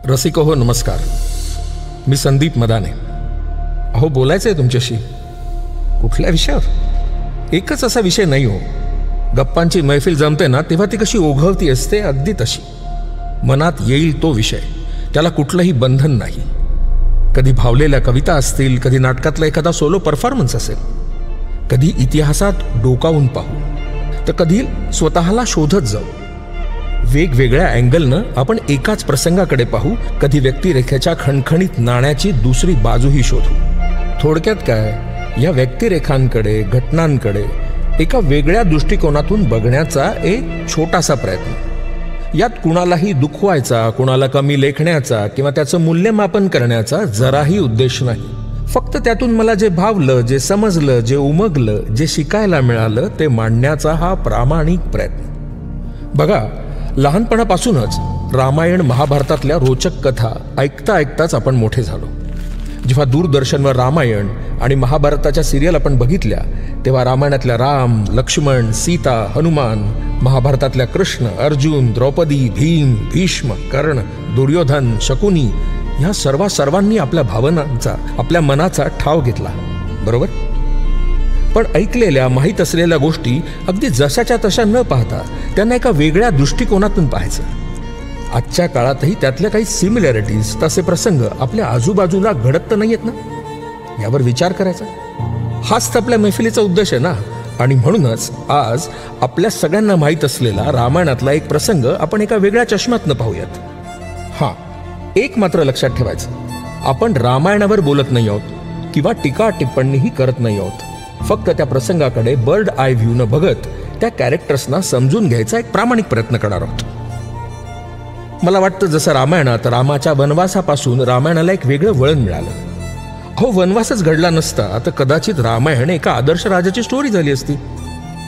रसिको हो नमस्कार. मी संदीप मदाने. अहो बोलायचं आहे तुमच्याशी. कुठल्या विषयावर? एकच असा विषय नाही हो. गप्पांची मैफिल जमते ना तेव्हा ती कशी ओघवती असते, अगदी तशी. मनात येईल तो विषय, त्याला कुठलंही बंधन नाही. कधी भावलेल्या कविता असतील, कधी नाटकातला एखादा सोलो परफॉर्मन्स असेल, कधी इतिहासात डोकावून पाहू, तर कधी स्वतःला शोधत जाऊ. वेगवेगळ्या अँगलनं आपण एकाच प्रसंगाकडे पाहू, कधी व्यक्तिरेखेच्या खणखणीत नाण्याची दुसरी बाजूही शोधू. थोडक्यात काय, या व्यक्तिरेखांकडे, घटनांकडे एका वेगळ्या दृष्टिकोनातून बघण्याचा एक छोटासा प्रयत्न. यात कुणालाही दुखवायचा, कुणाला कमी लेखण्याचा किंवा त्याचं मूल्यमापन करण्याचा जराही उद्देश नाही. फक्त त्यातून मला जे भावलं, जे समजलं, जे उमगलं, जे शिकायला मिळालं ते मांडण्याचा हा प्रामाणिक प्रयत्न. बघा, लहानपणापासूनच रामायण महाभारतातल्या रोचक कथा ऐकता ऐकताच आपण मोठे झालो. जेव्हा दूरदर्शनवर रामायण आणि महाभारताच्या सिरियल आपण बघितल्या, तेव्हा रामायणातल्या राम, लक्ष्मण, सीता, हनुमान, महाभारतातल्या कृष्ण, अर्जुन, द्रौपदी, भीम, भीष्म, कर्ण, दुर्योधन, शकुनी ह्या सर्वांनी आपल्या भावनांचा, आपल्या मनाचा ठाव घेतला, बरोबर? पण ऐकलेल्या, माहीत असलेल्या गोष्टी अगदी जशाच्या तशा न पाहता त्यांना एका वेगळ्या दृष्टिकोनातून पाहायचं. आजच्या काळातही त्यातल्या काही सिमिलॅरिटीज, तसे प्रसंग आपल्या आजूबाजूला घडत तर नाही आहेत ना, यावर विचार करायचा. हाच तर आपल्या मैफिलीचा उद्देश आहे ना. आणि म्हणूनच आज आपल्या सगळ्यांना माहीत असलेला रामायणातला एक प्रसंग आपण एका वेगळ्या चष्म्यातनं पाहूयात. हां, एक मात्र लक्षात ठेवायचं, आपण रामायणावर बोलत नाही आहोत किंवा टीका टिप्पणीही करत नाही आहोत. फक्त त्या प्रसंगाकडे बर्ड आय व्ह्यूनं बघत त्या कॅरेक्टर्सना समजून घ्यायचा एक प्रामाणिक प्रयत्न करणार आहोत. मला वाटतं जसं रामायणात रामाच्या वनवासापासून रामायणाला एक वेगळं वळण मिळालं. हो, वनवासच घडला नसता तर कदाचित रामायण एका आदर्श राजाची स्टोरी झाली असती.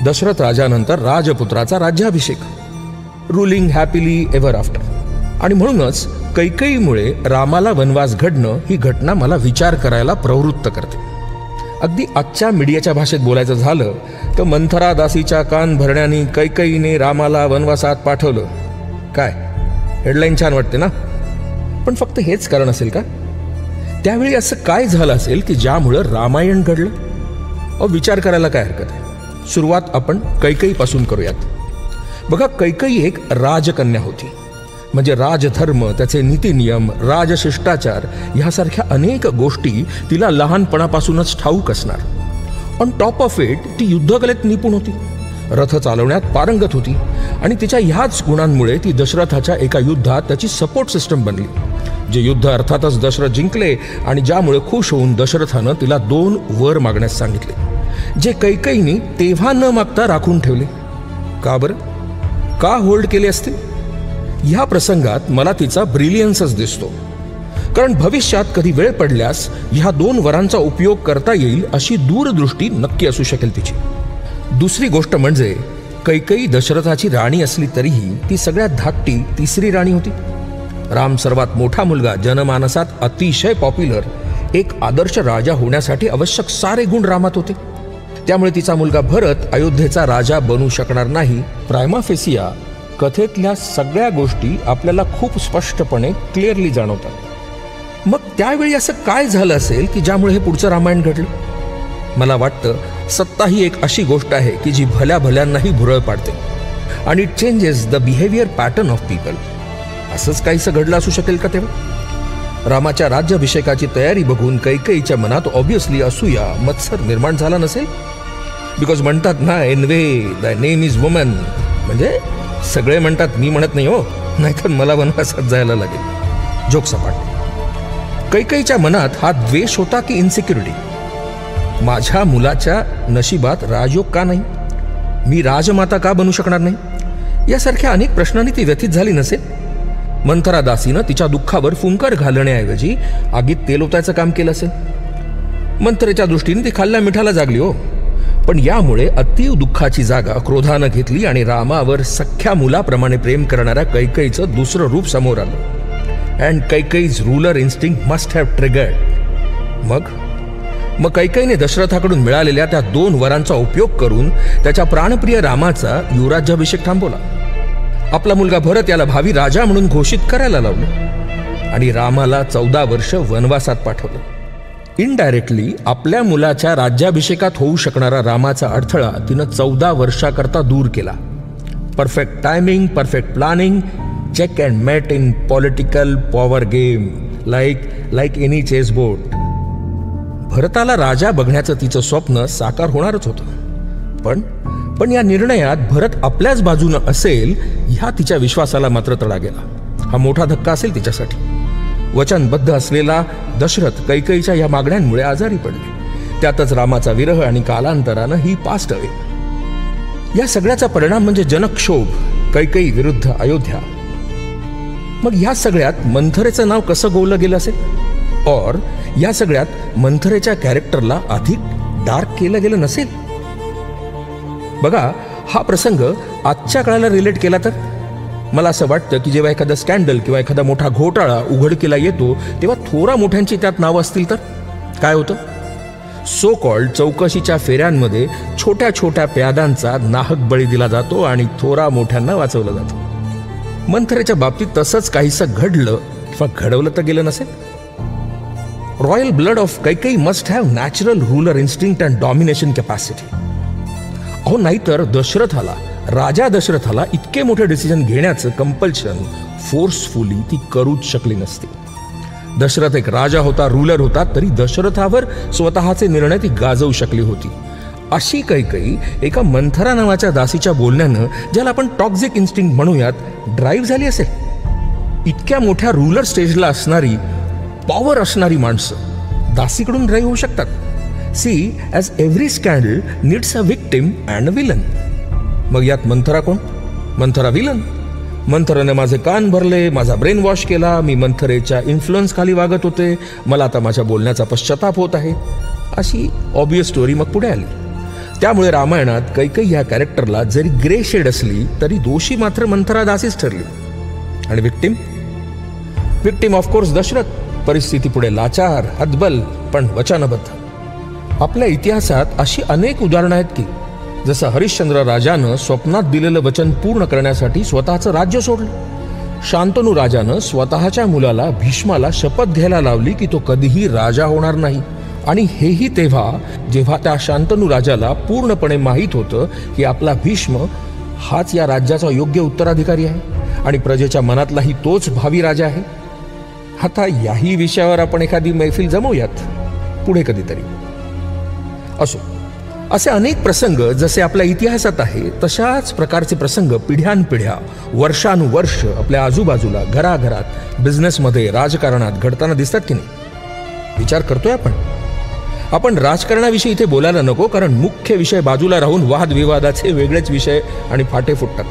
दशरथ राजानंतर राजपुत्राचा राज्याभिषेक, रुलिंग हॅपीली एव्हर आफ्टर. आणि म्हणूनच कैकेयीमुळे रामाला वनवास घडणं ही घटना मला विचार करायला प्रवृत्त करते. अगदी आजच्या मीडियाच्या भाषेत बोलायचं झालं तर मंथरा दासीच्या कान भरण्याने कैकेयीने रामाला वनवासात पाठवलं. काय हेडलाईन छान वाटते ना? पण फक्त हेच कारण असेल का? त्यावेळी असं काय झालं असेल की ज्यामुळं रामायण घडलं? विचार करायला काय हरकत आहे. सुरुवात आपण कैकेयीपासून करूयात. बघा, कैकेयी एक राजकन्या होती. म्हणजे राजधर्म, त्याचे नीतिनियम, राजशिष्टाचार ह्यासारख्या अनेक गोष्टी तिला लहानपणापासूनच ठाऊक असणार. ऑन टॉप ऑफ इट ती युद्धकलेत निपुण होती, रथ चालवण्यात पारंगत होती आणि तिच्या ह्याच गुणांमुळे ती दशरथाच्या एका युद्धात त्याची सपोर्ट सिस्टम बनली. जे युद्ध अर्थातच दशरथ जिंकले आणि ज्यामुळे खुश होऊन दशरथानं तिला 2 वर मागण्यास सांगितले, जे कैकेयीने तेव्हा न मागता राखून ठेवले. का बरं? का होल्ड केले असते? ह्या प्रसंगात मला तिचा ब्रिलियन्सच दिसतो. कारण भविष्यात कधी वेळ पडल्यास ह्या 2 वरांचा उपयोग करता येईल अशी दूरदृष्टी नक्की असू शकेल तिची. दुसरी गोष्ट म्हणजे कैकेयी दशरथाची राणी असली तरीही ती सगळ्यात धाकटी तिसरी राणी होती. राम सर्वात मोठा मुलगा, जनमानसात अतिशय पॉप्युलर, एक आदर्श राजा होण्यासाठी आवश्यक सारे गुण रामात होते. त्यामुळे तिचा मुलगा भरत अयोध्येचा राजा बनू शकणार नाही. प्रायमा फेसिया कथेतल्या सगळ्या गोष्टी आपल्याला खूप स्पष्टपणे क्लिअरली जाणवतात. मग त्यावेळी असं काय झालं असेल की ज्यामुळे हे पुढचं रामायण घडलं? मला वाटतं सत्ता ही एक अशी गोष्ट आहे की जी भल्या भल्यांनाही भुरळ पाडते आणि it changes the behaviour pattern of people. असंच काहीसं घडलं असू शकेल का तेव्हा? रामाच्या राज्याभिषेकाची तयारी बघून कैकेयीच्या मनात ऑब्व्हियसली असूया, मत्सर निर्माण झाला नसेल. बिकॉज म्हणतात ना, envy the name is woman. म्हणजे सगळे म्हणतात, मी म्हणत नाही हो, नाहीतर मला वनवासात जायला लागेल. जोक सपाट. कैकेयीच्या मनात हा द्वेष होता की इन्सिक्युरिटी? माझ्या मुलाच्या नशिबात राजयोग का नाही? मी राजमाता का बनू शकणार नाही? यासारख्या अनेक प्रश्नांनी ती व्यथित झाली नसेल. मंथरा दासीनं तिच्या दुःखावर फुंकर घालण्याऐवजी आगीत तेल ओतायचं काम केलं असेल. मंथरेच्या दृष्टीने ती खाल्ल्या मिठाला जागली हो. पण यामुळे अतीव दुःखाची जागा क्रोधानं घेतली आणि रामावर सख्या मुलाप्रमाणे प्रेम करणाऱ्या कैकेयीचं दुसरं रूप समोर आलं. And Kaikeyi's ruler instinct must have triggered. मग कैकेयीने दशरथाकडून मिळालेल्या त्या 2 वरांचा उपयोग करून त्याच्या प्राणप्रिय रामाचा युवराज्याभिषेक थांबवला. आपला मुलगा भरत याला भावी राजा म्हणून घोषित करायला लावलं. आणि रामाला 14 वर्ष वनवासात पाठवलं. इनडायरेक्टली आपल्या मुलाच्या राज्याभिषेकात होऊ शकणारा रामाचा अडथळा तिनं 14 वर्षाकरता दूर केला. Perfect timing, perfect planning, check and mate in political power game, like any chess board. भरताला राजा बघण्याचं तिचं स्वप्न साकार होणारच होतं. पण या निर्णयात भरत आपल्याच बाजूनं असेल ह्या तिच्या विश्वासाला मात्र तडा गेला. हा मोठा धक्का असेल तिच्यासाठी. वचनबद्ध असलेला दशरथ कैकेयीच्या या मागण्यांमुळे आजारी पडले. त्यातच रामाचा विरह आणि कालांतरानं ही पास्ट अवे. या सगळ्याचा परिणाम म्हणजे जनक्षोभ, कैकेयी विरुद्ध अयोध्या. मग ह्या सगळ्यात मंथरेचं नाव कसं गोवलं गेलं असेल? और या सगळ्यात मंथरेच्या कॅरेक्टरला अधिक डार्क केलं गेलं नसेल? बघा, हा प्रसंग आजच्या काळाला रिलेट केला तर मला असं वाटतं की जेव्हा एखादा स्कॅन्डल किंवा एखादा मोठा घोटाळा उघडकीला येतो तेव्हा थोरा मोठ्यांची त्यात नावं असतील तर काय होतं? सो कॉल्ड चौकशीच्या फेऱ्यांमध्ये छोट्या छोट्या प्यादांचा नाहक बळी दिला जातो आणि थोरा मोठ्यांना वाचवलं जातं. मंथरेच्या बाबतीत तसंच काहीसं घडलं किंवा घडवलं तर गेलं नसेल? Royal blood of Kaikeyi must have natural ruler instinct and domination capacity. अहो, नाहीतर राजा दशरथाला इतके मोठे डिसिजन घेण्याचं कंपल्शन फोर्सफुली ती करूच शकली नसती. दशरथ एक राजा होता, रूलर होता, तरी दशरथावर स्वतःचे निर्णय ती गाजवू शकली होती. अशी कैकेयी एका मंथरा नावाच्या दासीच्या बोलण्यानं, ज्याला आपण टॉक्झिक इन्स्टिंक्ट म्हणूयात, ड्राईव्ह झाली असेल. इतक्या मोठ्या रूलर स्टेजला असणारी, पॉवर असणारी माणसं दासीकडून ड्राईव्ह होऊ शकतात. See, as every scandal needs a victim and a villain. मग यात मंथरा कोण? मंथरा विलन. मंथराने माझे कान भरले, माझा ब्रेन वॉश केला, मी मंथरेच्या इन्फ्लुअन्स खाली वागत होते, मला आता माझ्या बोलण्याचा पश्चाताप होत आहे, अशी ऑब्वियस स्टोरी मग पुढे आली. त्यामुळे रामायणात कैकेयी ह्या कॅरेक्टरला जरी ग्रे शेड असली तरी दोषी मात्र मंथरा दासीच ठरली. आणि विक्टिम ऑफकोर्स दशरथ. परिस्थिती पुढे लाचार, हतबल, पण वचनबद्ध. आपल्या इतिहासात अशी अनेक उदाहरणं आहेत की जसं हरिश्चंद्र राजानं स्वप्नात दिलेलं वचन पूर्ण करण्यासाठी स्वतःचं राज्य सोडलं. शांतनू राजानं स्वतःच्या मुलाला भीष्माला शपथ घ्यायला लावली की तो कधीही राजा होणार नाही. आणि हेही तेव्हा जेव्हा त्या शांतनू राजाला पूर्णपणे माहीत होतं की आपला भीष्म हाच या राज्याचा योग्य उत्तराधिकारी आहे आणि प्रजेच्या मनातलाही तोच भावी राजा आहे. आता याही विषयावर आपण एखादी मैफिल जमवूयात पुढे कधीतरी. असो, असे अनेक प्रसंग जसे आपल्या इतिहासात आहे तशाच प्रकारचे प्रसंग पिढ्यानपिढ्या, वर्षानुवर्ष आपल्या आजूबाजूला, घराघरात, बिझनेसमध्ये, राजकारणात घडताना दिसतात की नाही? विचार करतोय आपण राजकारणाविषयी इथे बोलायला नको, कारण मुख्य विषय बाजूला राहून वादविवादाचे वेगळेच विषय आणि फाटे फुटतात.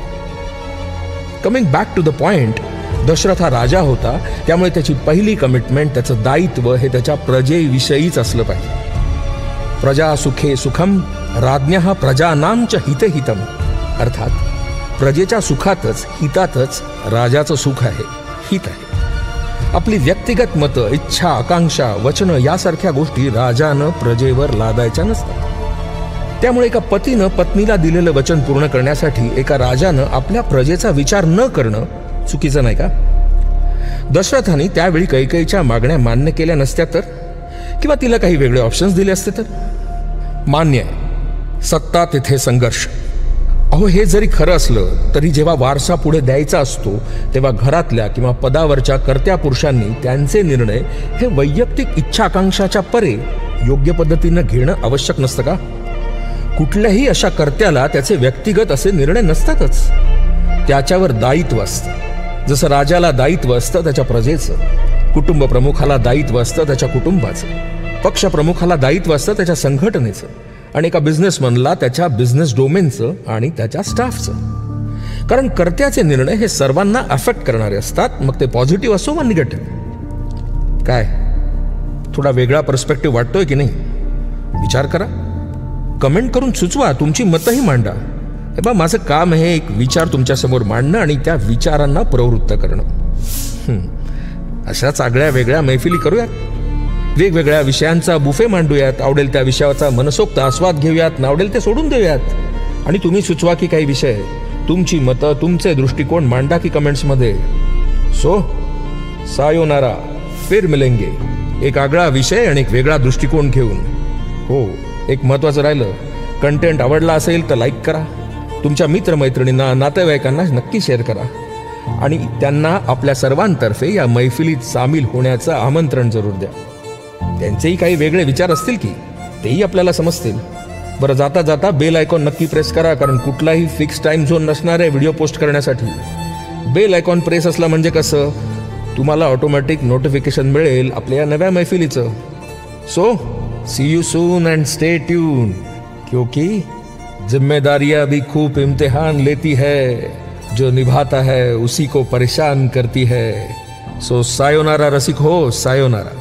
Coming back to the point, Dasharath हा राजा होता, त्यामुळे त्याची पहिली कमिटमेंट, त्याचं दायित्व हे त्याच्या प्रजेविषयीच असलं पाहिजे. प्रजा सुखे सुखम राज्ञः प्रजानां च हितहितम. अर्थात प्रजेच्या सुखातच, हितातच राजाचं सुख आहे, हित आहे. आपली व्यक्तिगत मतं, इच्छा, आकांक्षा, वचनं यासारख्या गोष्टी राजानं प्रजेवर लादायच्या नसतात. त्यामुळे एका पतीनं पत्नीला दिलेलं वचन पूर्ण करण्यासाठी एका राजानं आपल्या प्रजेचा विचार न करणं चुकीचं नाही का? दशरथाने त्यावेळी कैकेयीच्या मागण्या मान्य केल्या नसत्या तर, किंवा तिला काही वेगळे ऑप्शन्स दिले असते तर? मान्य आहे, सत्ता तिथे संघर्ष. अहो, हे जरी खरं असलं तरी जेव्हा वारसा पुढे द्यायचा असतो तेव्हा घरातल्या किंवा पदावरच्या कर्त्या पुरुषांनी त्यांचे निर्णय हे वैयक्तिक इच्छा आकांक्षाच्या परे योग्य पद्धतीनं घेणं आवश्यक नसतं का? कुठल्याही अशा कर्त्याला त्याचे व्यक्तिगत असे निर्णय नसतातच. त्याच्यावर दायित्व असतं. जसं राजाला दायित्व असतं त्याच्या प्रजेचं, कुटुंब प्रमुखाला दायित्व असतं त्याच्या कुटुंबाचं, पक्ष प्रमुखाला दायित्व असतं त्याच्या संघटनेचं, आणि एका बिझनेसमनला त्याच्या बिझनेस डोमेनचं आणि त्याच्या स्टाफचं. कारण कर्त्याचे निर्णय हे सर्वांना अफेक्ट करणारे असतात, मग ते पॉझिटिव्ह असो वा निगेटिव्ह. काय थोडा वेगळा पर्स्पेक्टिव्ह वाटतोय की नाही? विचार करा, कमेंट करून सुचवा, तुमची मतंही मांडा. हे बा, माझं काम आहे एक विचार तुमच्यासमोर मांडणं आणि त्या विचारांना प्रवृत्त करणं. अशाच आगळ्या वेगळ्या मैफिली करूयात, वेगवेगळ्या विषयांचा बुफे मांडूयात, आवडेल त्या विषयाचा मनसोक्त आस्वाद घेऊयात, नावडेल ते सोडून देऊयात. आणि तुम्ही सुचवा की काही विषय, तुमची मतं, तुमचे दृष्टिकोन मांडा की कमेंट्समध्ये. सो सायोनारा, फिर मिलेंगे. एक आगळा विषय आणि एक वेगळा दृष्टिकोन घेऊन. हो, एक महत्वाचं राहिलं, कंटेंट आवडला असेल तर लाईक करा, तुमच्या मित्रमैत्रिणींना, नातेवाईकांना नक्की शेअर करा आणि त्यांना आपल्या सर्वांतर्फे या मैफिलीत सामील होण्याचं आमंत्रण जरूर द्या. त्यांचेही काही वेगळे विचार असतील की तेही आपल्याला समजतील. बरं, जाता जाता बेल आयकॉन नक्की प्रेस करा, कारण कुठलाही फिक्स टाइम झोन नसणार आहे व्हिडिओ पोस्ट करण्यासाठी. बेल आयकॉन प्रेस असला म्हणजे कसं, तुम्हाला ऑटोमॅटिक नोटिफिकेशन मिळेल आपल्या या नव्या मैफिलीचं. So see you soon and stay tune, क्योंकि जिम्मेदारियां भी खूब इम्तिहान लेती है, जो निभाता है उसी को परेशान करती है. सो सायोनारा रसिक हो, सायोनारा.